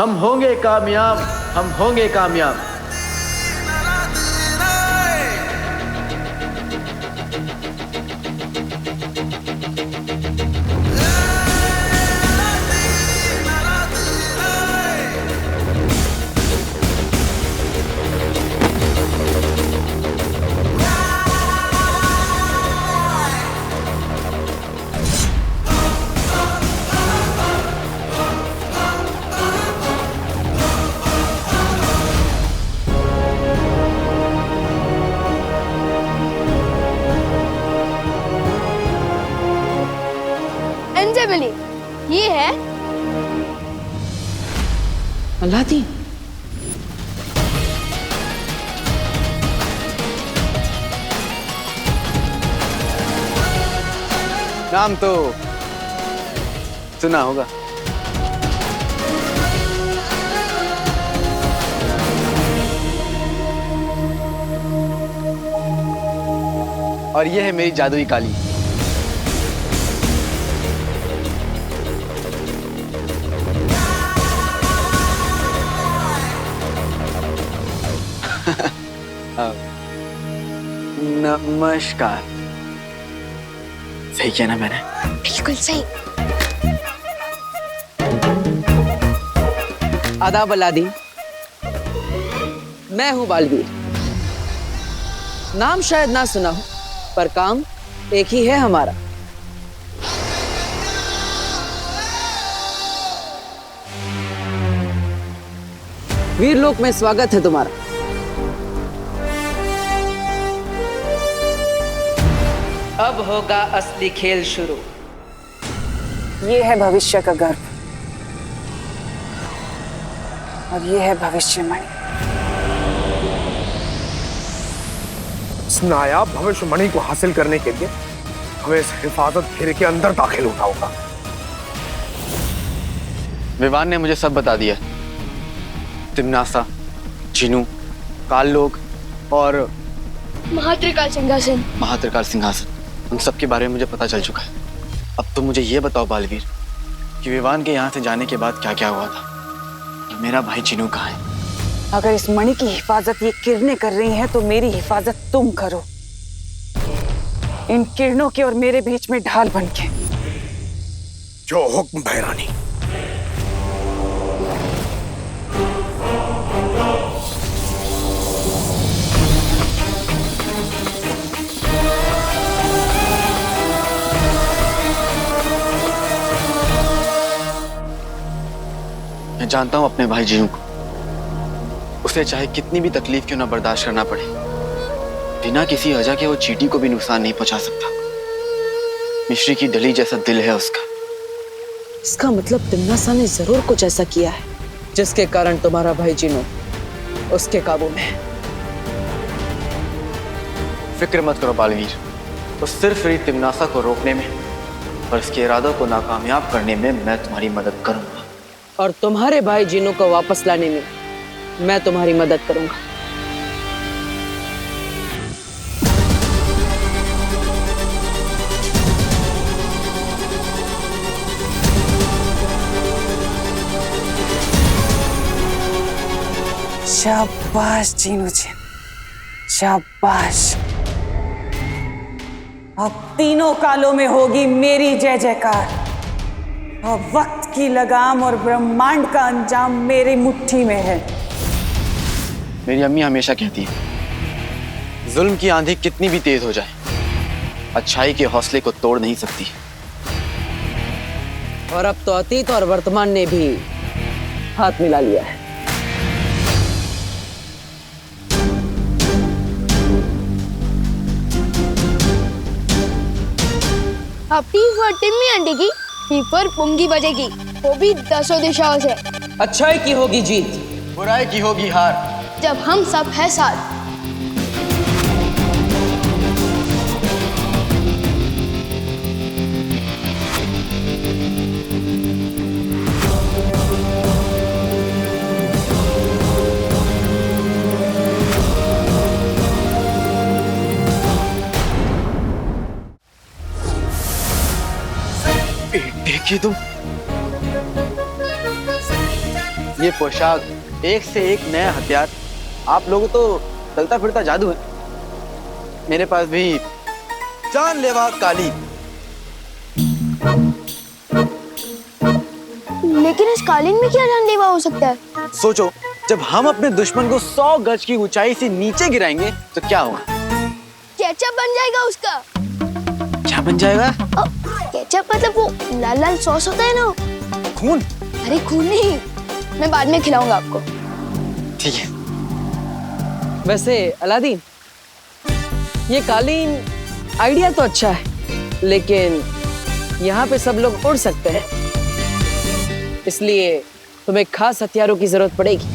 हम होंगे कामयाब, हम होंगे कामयाब। अंजलि, ये है अलादीन। नाम तो सुना होगा। और ये है मेरी जादुई काली। नमस्कार। सही किया ना मैंने? बिल्कुल सही। आदाब अलादीन, मैं हूं बालवीर। नाम शायद ना सुना हो, पर काम एक ही है हमारा। वीरलोक में स्वागत है तुम्हारा। अब होगा असली खेल शुरू। ये है भविष्य का गर्भ और ये है भविष्यवाणी। इस नायाब भविष्यवाणी को हासिल करने के लिए हमें इस हिफाजत घेरे के अंदर दाखिल होना होगा। विवान ने मुझे सब बता दिया। तिम्नासा, जिनू, काल लोग और महात्रिकाल सिंहासन। महात्रिकाल सिंहासन, उन सब के बारे में मुझे पता चल चुका है। अब तुम मुझे ये बताओ बालवीर कि विवान के यहाँ से जाने के बाद क्या क्या हुआ था। मेरा भाई जिनू कहाँ है? अगर इस मणि की हिफाजत ये किरणें कर रही हैं तो मेरी हिफाजत तुम करो, इन किरणों के और मेरे बीच में ढाल बनके। जो हुक्म भैरानी। मैं जानता हूं अपने भाई जिनू को, उसे चाहे कितनी भी तकलीफ क्यों ना बर्दाश्त करना पड़े, बिना किसी वजह के वो चींटी को भी नुकसान नहीं पहुंचा सकता। मिश्री की डली जैसा दिल है उसका। इसका मतलब तिम्नासा ने जरूर कुछ ऐसा किया है जिसके कारण तुम्हारा भाई जिनू उसके काबू में है। फिक्र मत करो बालवीर, तो सिर्फ मेरी तिम्नासा को रोकने में और इसके इरादों को नाकामयाब करने में मैं तुम्हारी मदद करूंगा। और तुम्हारे भाई जिनू को वापस लाने में मैं तुम्हारी मदद करूंगा। शाबाश जिनू जी, शाबाश। अब तीनों कालों में होगी मेरी जय जयकार। अब वक्त की लगाम और ब्रह्मांड का अंजाम मेरी मुट्ठी में है। मेरी अम्मी हमेशा कहती है, जुल्म की आंधी कितनी भी तेज हो जाए, अच्छाई के हौसले को तोड़ नहीं सकती। और अब तो अतीत और वर्तमान ने भी हाथ मिला लिया है। अब टी फॉर टिम्मी आंटी की, टी फॉर पुंगी बजेगी, वो भी 10 दिशाओं से। अच्छाई की होगी जीत, बुराई की होगी हार, जब हम सब है साथ। देखिए तुम, ये पोशाक, एक से एक नया हथियार। आप लोगों तो चलता फिरता जादू है। मेरे पास भी जानलेवा काली। लेकिन इस कालीन में क्या जानलेवा हो सकता है? सोचो, जब हम अपने दुश्मन को 100 गज की ऊंचाई से नीचे गिराएंगे तो क्या होगा? केचप बन जाएगा उसका। क्या बन जाएगा? केचप मतलब वो लाल लाल सॉस होता है ना। खून? अरे खून नहीं, मैं बाद में खिलाऊंगा आपको। ठीक है। वैसे अलादीन, ये कालीन आइडिया तो अच्छा है, लेकिन यहाँ पे सब लोग उड़ सकते हैं, इसलिए तुम्हें खास हथियारों की जरूरत पड़ेगी।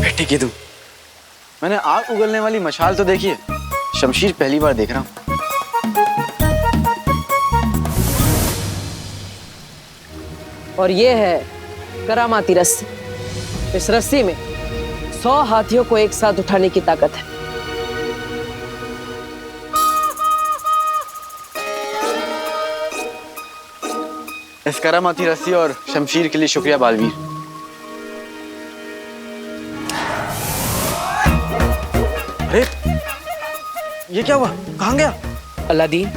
बेटे की तुम, मैंने आग उगलने वाली मशाल तो देखी है, शमशीर पहली बार देख रहा हूँ। और ये है करामाती रस्सी। इस रस्सी में 100 हाथियों को एक साथ उठाने की ताकत है। इस करामाती रस्सी और शमशीर के लिए शुक्रिया बालवीर। अरे ये क्या हुआ? कहाँ गया? अलादीन,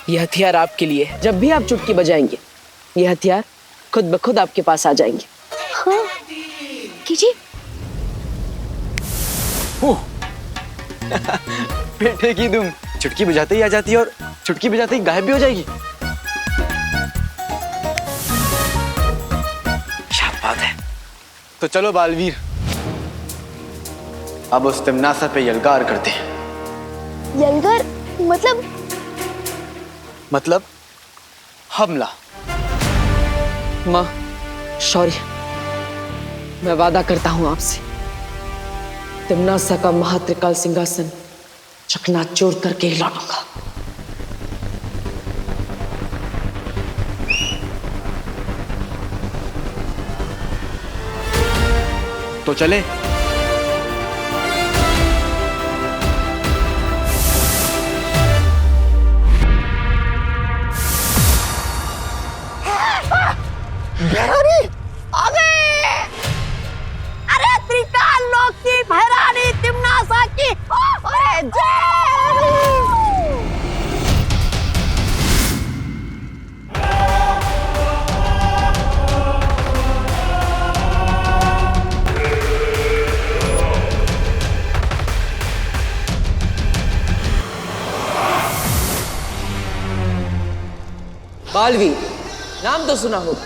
ये हथियार आपके लिए है। जब भी आप चुटकी बजाएंगे, ये हथियार खुद ब खुद आपके पास आ जाएंगे। हाँ, कीजिए। बेटे की तुम, चुटकी बजाते ही आ जाती है और चुटकी बजाते ही गायब भी हो जाएगी। क्या बात है। तो चलो बालवीर, अब उस तिमनासा पे यलगार करते हैं। यलगार मतलब हमला। माँ, शौर्य, मैं वादा करता हूं आपसे, तिमनासा का महात्रिकाल सिंहासन चकनाचूर करके ही लौटूंगा। तो चले। अरे त्रिकाल लोक की भैरानी तिमनासा की अरे जय। बालवीर, नाम तो सुना होगा।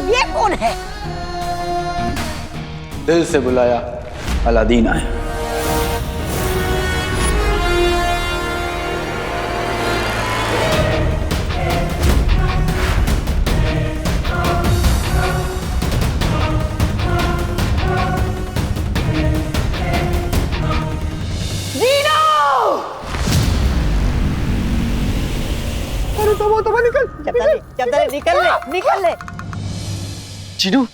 ये कौन है? दिल से बुलाया, अलादीन आए। निकल ले। चीनू,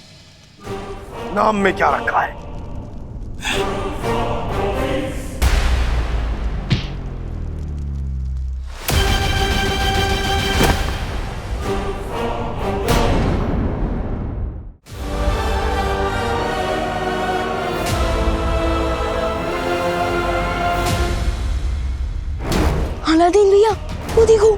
नाम में क्या रखा है? अलादीन भैया, वो देखो।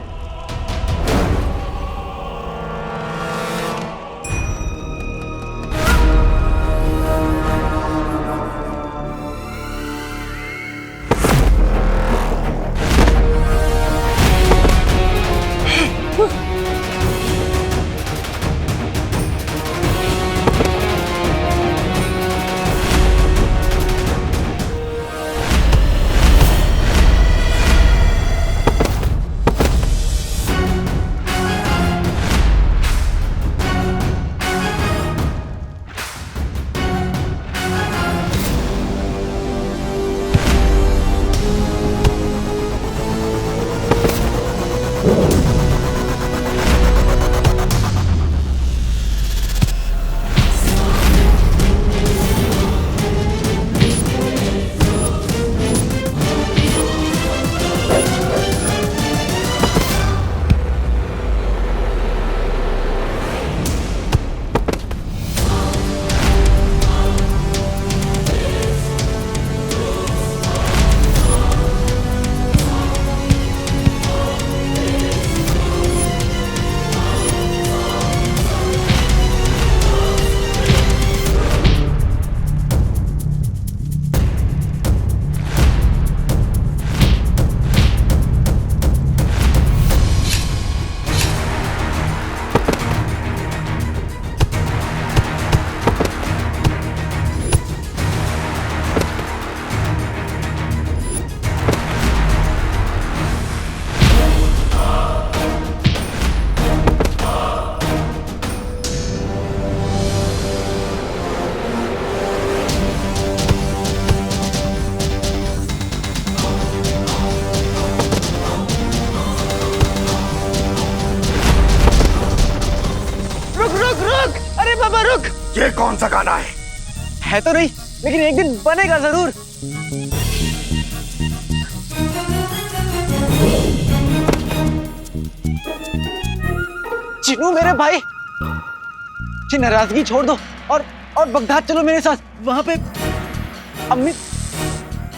रुक, अरे बाबा रुक। ये कौन सा गाना है तो नहीं, लेकिन एक दिन बनेगा जरूर। चिनू मेरे भाई, ये नाराजगी छोड़ दो और बगदाद चलो मेरे साथ। वहां पे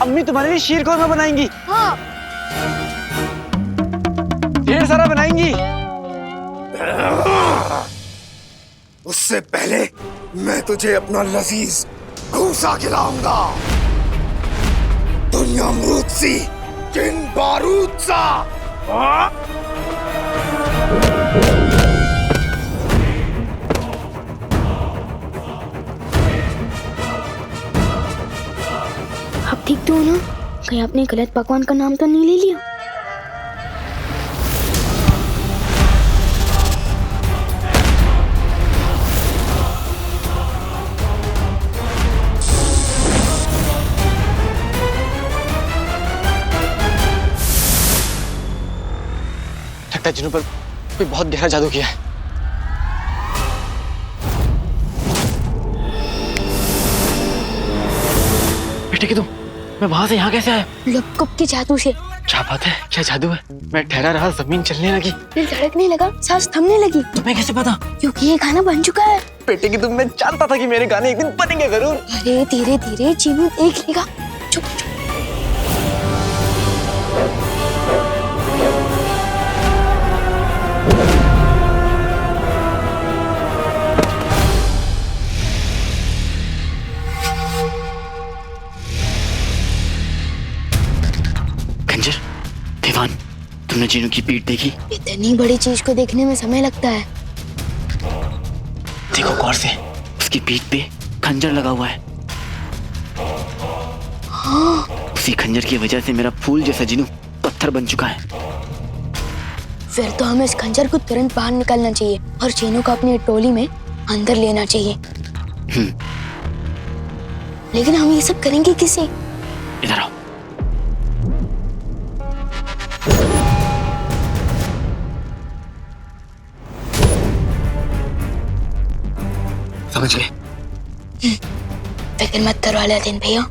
अम्मी तुम्हारे लिए शीर कौरमा बनाएंगी। हाँ। ढेर सारा बनाएंगी। उससे पहले मैं तुझे अपना लजीज घूसा खिलाऊंगा। दुनिया अमरूद सी, जिन बारूद सा। आप ठीक तो हो ना? कहीं आपने गलत पकवान का नाम तो नहीं ले लिया? लगता है जिन्हों पर कोई बहुत गहरा जादू किया है। बेटे की तुम, मैं वहां से यहाँ कैसे आया? लपकप के जादू से। क्या बात है, क्या जादू है? मैं ठहरा रहा, जमीन चलने लगी, दिल धड़कने लगा, सांस थमने लगी। तुम्हें कैसे पता? क्योंकि ये गाना बन चुका है। बेटे की तुम, मैं जानता था कि मेरे गाने एक दिन बनेंगे जरूर। अरे धीरे धीरे चीनू देख लेगा। चुप चुप। खंजर, दीवान, तुमने जीनू की पीठ देखी? इतनी बड़ी चीज को देखने में समय लगता है। देखो गौर से, उसकी पीठ पे खंजर लगा हुआ है। हाँ। उसी खंजर की वजह से मेरा फूल जैसा जीनू पत्थर बन चुका है। फिर तो हमें इस खंजर को तुरंत बाहर निकालना चाहिए और चीनू को अपनी टोली में अंदर लेना चाहिए। लेकिन हम ये सब करेंगे किसे? इधर आओ। समझ गए? फिक्र मत करो अलादीन भैया।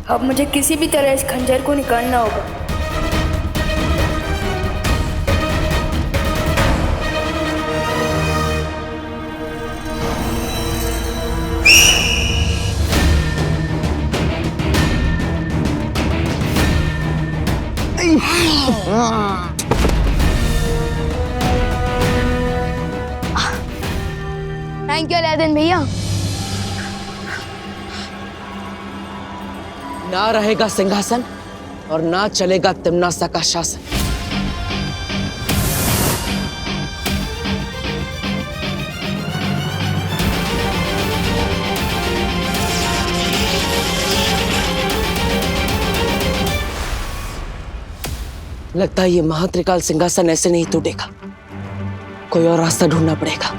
अब मुझे किसी भी तरह इस खंजर को निकालना होगा। थैंक यू अलादीन भैया। ना रहेगा सिंहासन और ना चलेगा तिम्नासा का शासन। लगता है ये महात्रिकाल सिंहासन ऐसे नहीं टूटेगा, कोई और रास्ता ढूंढना पड़ेगा।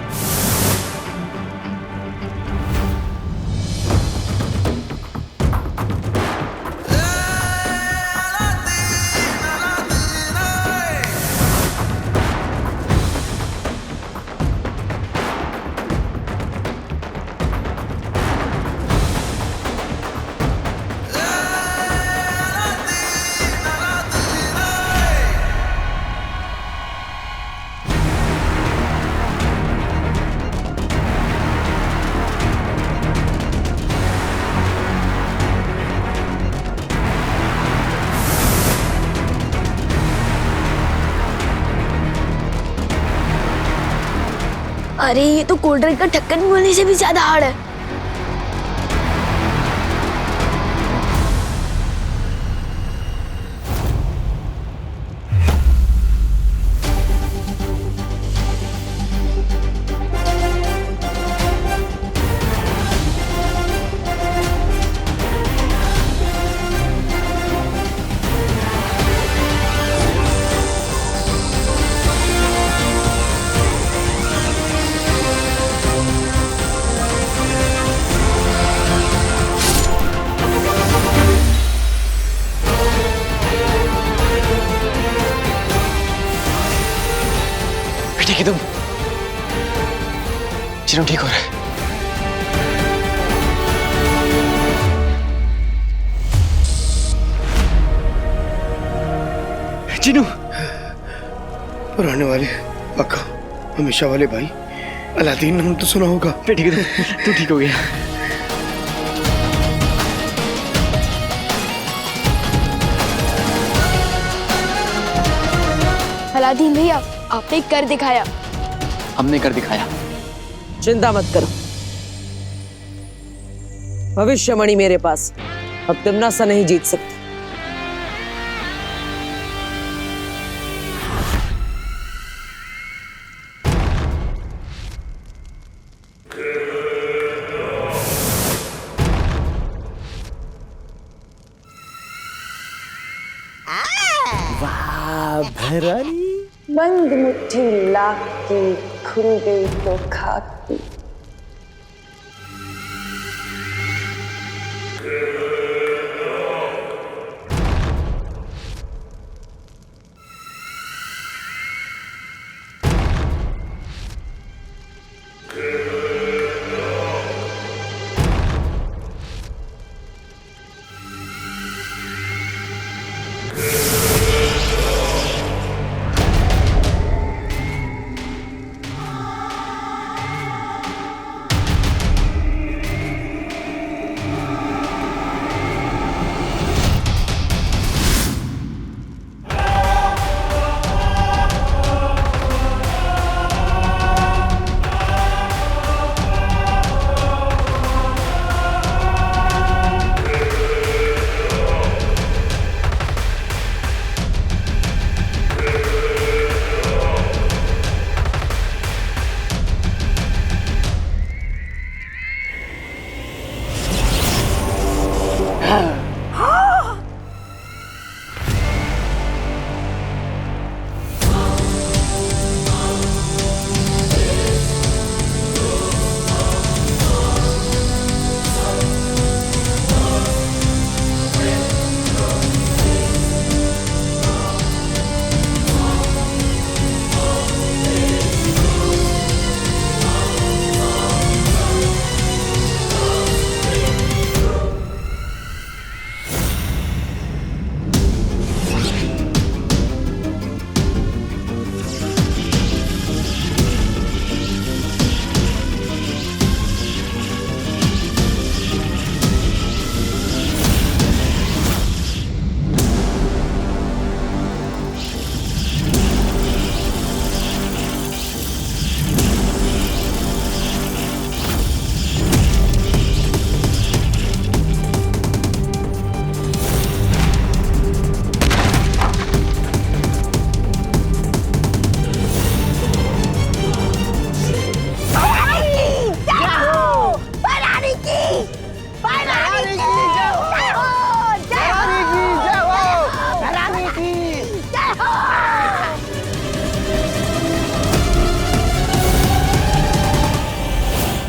अरे ये तो कोल्ड ड्रिंक का ढक्कन बोलने से भी ज्यादा हार्ड है। ठीक है तुम, चिनू ठीक हो रहा है। चिनू, पुराने वाले पक्का हमेशा वाले भाई अलादीन, नाम तो सुना होगा। ठीक है तू ठीक हो गया। अलादीन भैया, आपने कर दिखाया। हमने कर दिखाया। चिंता मत करो, भविष्यमणि मेरे पास, अब तिमनासा नहीं जीत सकती। बंद मुट्ठी लाख की, खुल गई तो खाक की।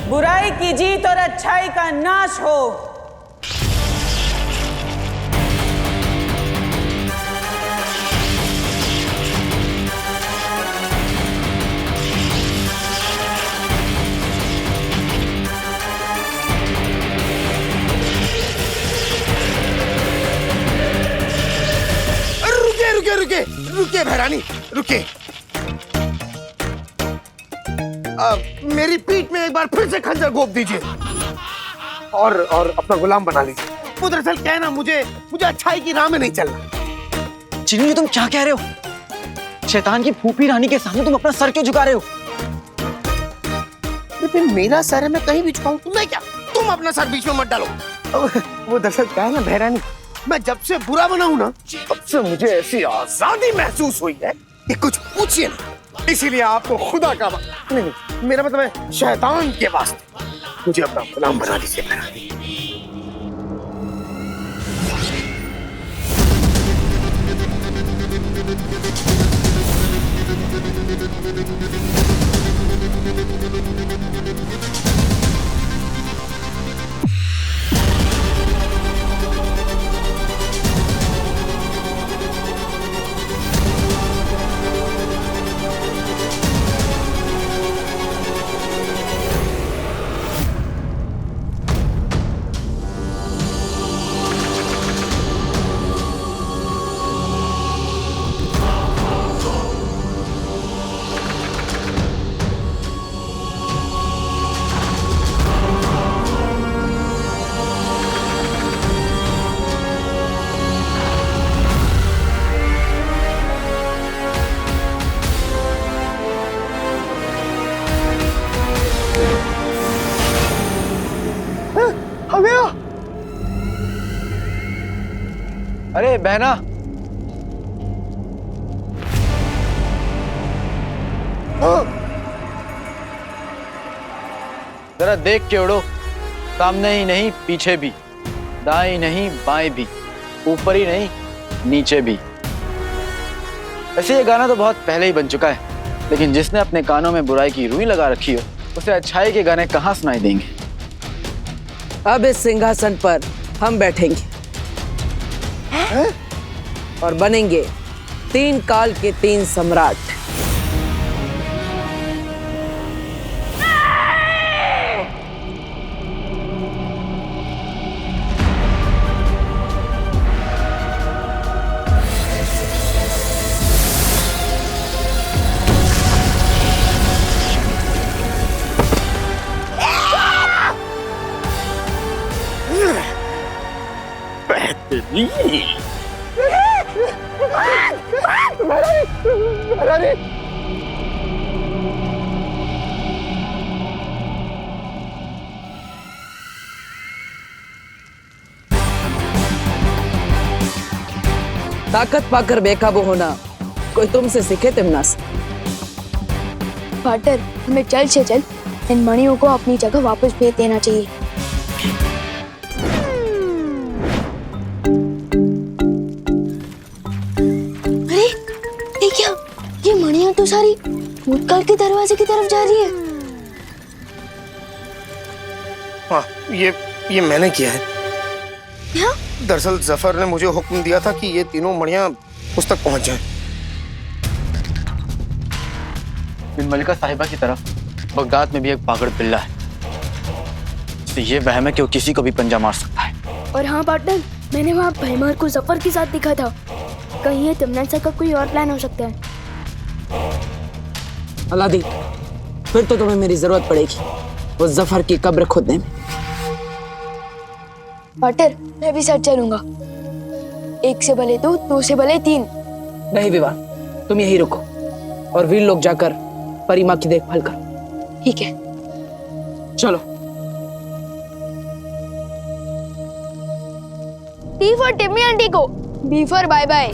बुराई की जीत और अच्छाई का नाश हो। रुके रुके भैरानी, रुके। मेरी पीठ में एक बार फिर से खंजर घोंप दीजिए और अपना गुलाम बना लीजिए। वो दरअसल क्या है ना, मुझे अच्छाई की राह में नहीं चलना। चिनू, ये तुम क्या कह रहे हो? शैतान की फूफी रानी के सामने तुम अपना सर क्यों झुका रहे हो? अरे फिर मेरा सर है, मैं कहीं भी झुकाऊं, तुम्हें क्या? तुम अपना सर बीच में मत डालो। वो दरअसल क्या है ना बहरानी, मैं जब से बुरा बना हूं ना, तब से मुझे ऐसी आजादी महसूस हुई है कि कुछ पूछिए ना। इसीलिए आपको खुदा का नहीं, मेरा मतलब है शैतान के वास्ते मुझे अपना गुलाम बना दीजिए बहरानी। अरे बहना, जरा देख के उड़ो, सामने ही नहीं पीछे भी, दाएं नहीं बाएं भी, ऊपर ही नहीं नीचे भी। वैसे ये गाना तो बहुत पहले ही बन चुका है, लेकिन जिसने अपने कानों में बुराई की रुई लगा रखी हो उसे अच्छाई के गाने कहाँ सुनाई देंगे। अब इस सिंहासन पर हम बैठेंगे और बनेंगे 3 काल के 3 सम्राट। ताकत पाकर बेकाबू होना कोई तुमसे सीखे तिमनास। पार्टनर, हमें जल्द से जल्द इन मणियों को अपनी जगह वापस भेज देना चाहिए। अरे ये क्या, ये मणियां तो सारी भूतकाल के दरवाजे की तरफ जा रही है। हाँ, ये मैंने किया है। क्या? दरअसल जफर ने मुझे हुक्म दिया था कि ये तीनों मणियां उस तक पहुंच जाएं। बिन मलिका साहिबा की तरफ बगदाद में भी एक पागड़ पिल्ला है, तो ये वहम है कि वो किसी को भी पंजा मार सकता है। और हाँ पार्टनर, मैंने वहाँ भैमार को जफर के साथ देखा था। कहीं ये तिमनान सर का कोई और प्लान हो सकता है। अलादीन, फिर तो तुम्हें मेरी जरूरत पड़ेगी वो जफर की कब्र खोदने में। पार्टनर, मैं भी साथ चलूंगा। 1 से भले 2, 2 से भले 3। नहीं विवान, तुम यही रुको और वीर लोग जाकर परी माँ की देखभाल करो। ठीक है, चलो। टी फॉर टिम्मी आंटी को, बी फॉर बाय बाय।